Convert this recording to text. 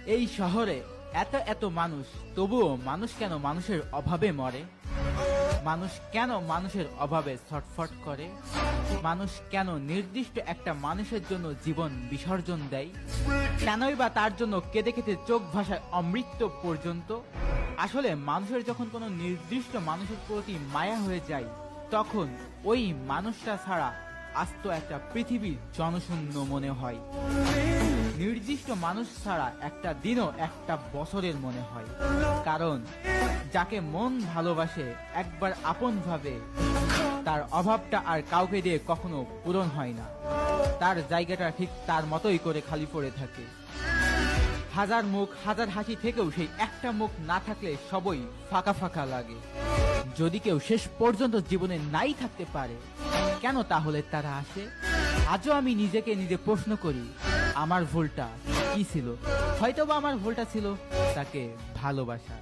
এই শহরে এত এত মানুষ, তবুও মানুষ কেন মানুষের অভাবে মরে? মানুষ কেন মানুষের অভাবে ছটফট করে? মানুষ কেন নির্দিষ্ট একটা মানুষের জন্য জীবন বিসর্জন দেয়? কেনই বা তার জন্য কেঁদে কেঁদে চোখ ভাসায় অমৃত্যু পর্যন্ত? আসলে মানুষের যখন কোনো নির্দিষ্ট মানুষের প্রতি মায়া হয়ে যায়, তখন ওই মানুষটা ছাড়া আস্ত একটা পৃথিবী জনশূন্য মনে হয়। নির্দিষ্ট মানুষ ছাড়া একটা দিনও একটা বছরের মনে হয়। কারণ যাকে মন ভালোবাসে একবার আপন ভাবে, তার অভাবটা আর কাউকে দিয়ে কখনো পূরণ হয় না। তার জায়গাটা ঠিক তার মতোই করে খালি পড়ে থাকে। হাজার মুখ হাজার হাসি থেকেও সেই একটা মুখ না থাকলে সবই ফাঁকা ফাঁকা লাগে। যদি কেউ শেষ পর্যন্ত জীবনে নাই থাকতে পারে, কেন তাহলে তারা আসে? আজও আমি নিজেকে নিজে প্রশ্ন করি, আমার ভুলটা কি ছিল? হয়তোবা আমার ভুলটা ছিল তাকে ভালোবাসা।